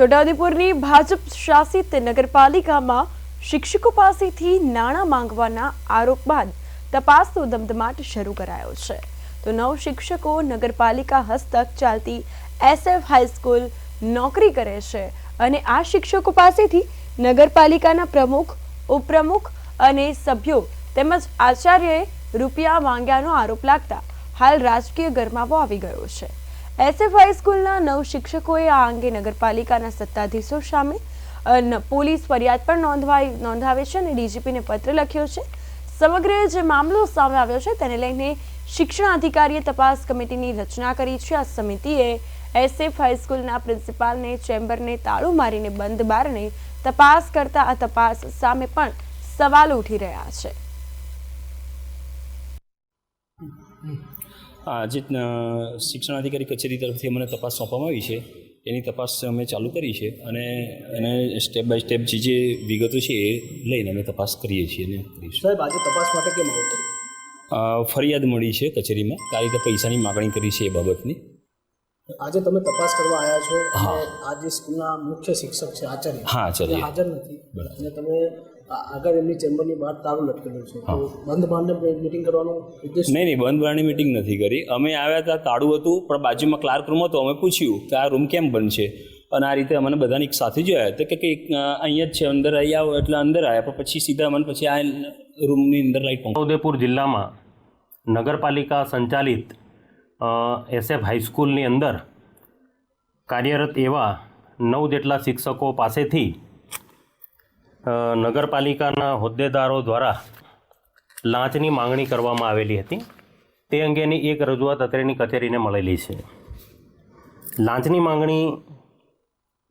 છોટાઉદેપુરની ભાજપ શાસિત નગરપાલિકામાં શિક્ષકો પાસેથી નાણાં માંગવાના આરોપ બાદ તપાસનો ધમધમાટ શરૂ કરાયો છે. તો 9 શિક્ષકો નગરપાલિકા હસ્તક ચાલતી SF હાઈસ્કૂલ નોકરી કરે છે અને આ શિક્ષકો પાસેથી નગરપાલિકાના પ્રમુખ, ઉપપ્રમુખ અને સભ્યો તેમજ આચાર્યએ રૂપિયા માંગ્યાનો આરોપ લાગતા હાલ રાજકીય ગરમાવો આવી ગયો છે. SF હાઈસ્કૂલના 9 શિક્ષકોએ આ અંગે નગરપાલિકાના સત્તાધીશો સામે પોલીસ ફરિયાદ પણ નોંધાવે છે અને ડીજીપીને પત્ર લખ્યો છે. સમગ્ર જે મામલો સામે આવ્યો છે તેને લઈને શિક્ષણ અધિકારીએ તપાસ કમિટીની રચના કરી છે. આ સમિતિએ SF હાઈસ્કૂલના પ્રિન્સિપાલને ચેમ્બરને તાળું મારીને બંધ બારણે તપાસ કરતા આ તપાસ સામે પણ સવાલો ઉઠી રહ્યા છે. આજે શિક્ષણ અધિકારી કચેરી તરફથી અમને તપાસ સોંપવામાં આવી છે. એની તપાસ અમે ચાલુ કરી છે અને એને સ્ટેપ બાય સ્ટેપ જે વિગતો છે એ લઈને અમે તપાસ કરીએ છીએ અને કરીશું. સાહેબ, આજે તપાસ માટે કેમ આવો? ફરિયાદ મળી છે કચેરીમાં કે આ રીતે પૈસાની માગણી કરી છે એ બાબતની. આજે તમે તપાસ કરવા આવ્યા છો અને આ જે સ્કૂલના મુખ્ય શિક્ષક છે આચાર્ય, હા આચાર્ય હાજર નથી અને તમે આગળ એમની ચેમ્બરની બહાર તાળું લટકેલું છે, તો બંધ બારણે મિટિંગ કરવાનો ઉદ્દેશ? નહીં, બંધ બારણે મિટિંગ નથી કરી. અમે આવ્યા હતા, તાળું હતું, પણ બાજુમાં ક્લાર્ક રૂમ હતો. અમે પૂછ્યું કે આ રૂમ કેમ બંધ છે અને આ રીતે અમને બધાને એક સાથે જોયા તો કે અહીંયા જ છે, અંદર આવી આવો એટલે અંદર આવ્યા. પણ પછી સીધા અમને પછી આ રૂમની અંદર લાઈટ પંખો. છોટાઉદેપુર જિલ્લામાં નગરપાલિકા સંચાલિત SF હાઈસ્કૂલની અંદર કાર્યરત એવા 9 જેટલા શિક્ષકો પાસેથી નગરપાલિકાના હોદ્દેદારો દ્વારા લાંચની માંગણી કરવામાં આવેલી હતી. તે અંગેની એક રજૂઆત અત્રેની કચેરીને મળેલી છે. લાંચની માંગણી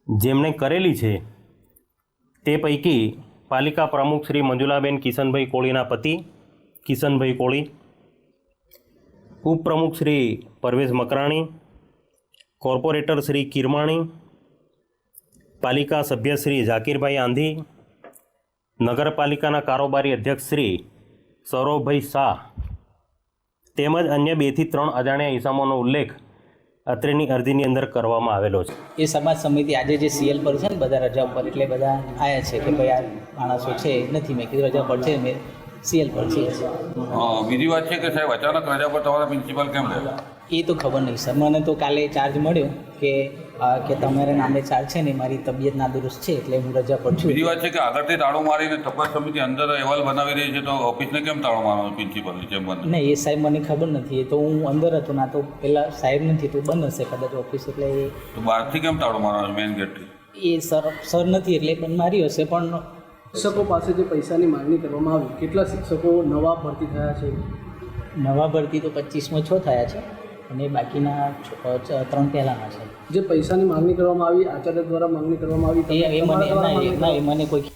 જેમણે કરેલી છે તે પૈકી પાલિકા પ્રમુખ શ્રી મંજુલાબેન કિશનભાઈ કોળીના પતિ કિશનભાઈ કોળી, ઉપપ્રમુખ શ્રી પરવેઝ મકરાણી, કોર્પોરેટર શ્રી કિરમાણી, પાલિકા સભ્ય શ્રી ઝાકીરભાઈ આંધી, નગરપાલિકાના કારોબારી અધ્યક્ષ શ્રી સૌરભભાઈ શાહ તેમજ અન્ય 2 થી 3 અજાણ્યા ઇસમોનો ઉલ્લેખ અત્રેની અરજીની અંદર કરવામાં આવેલો છે. એ સમાજ સમિતિ આજે જે CL પર છે ને બધા રજા ઉપર, એટલે બધા આવ્યા છે કે ભાઈ આ માણસો છે નથી. મેં કીધું રજા પર છે, મેં CL પર છે. બીજી વાત છે કે સાહેબ અચાનક રજા પર તમારા પ્રિન્સિપાલ કેમ રહ્યા? એ તો ખબર નહીં સર. મને તો કાલે ચાર્જ મળ્યો કે તમારા નામે ચાર્જ છે ને, મારી તબિયત નાદુરસ્ત છે એટલે હું રજા પર છું. બીજી વાત છે કે આગળથી તાળું મારીને તપાસ સમિતિ અંદર અહેવાલ બનાવી રહી છે, તો ઓફિસને કેમ તાળું મારવાનું પ્રિન્સિપાલની ચેમ્બર? નહીં, એ સાહેબ મને ખબર નથી. એ તો હું અંદર હતો ના, તો પહેલાં સાહેબ નથી તો બંધ હશે કદાચ ઓફિસ, એટલે તો બહારથી કેમ તાળું મારવાનું મેઇન ગેટથી? એ સર નથી એટલે બંધ મારી હશે. પણ શિક્ષકો પાસે જે પૈસાની માંગણી કરવામાં આવી, કેટલા શિક્ષકો નવા ભરતી થયા છે? નવા ભરતી તો 25માં 6 થયા છે અને બાકીના 3 પહેલાંના છે. જે પૈસાની માંગણી કરવામાં આવી, આચાર્ય દ્વારા માંગણી કરવામાં આવી, એ મને કોઈ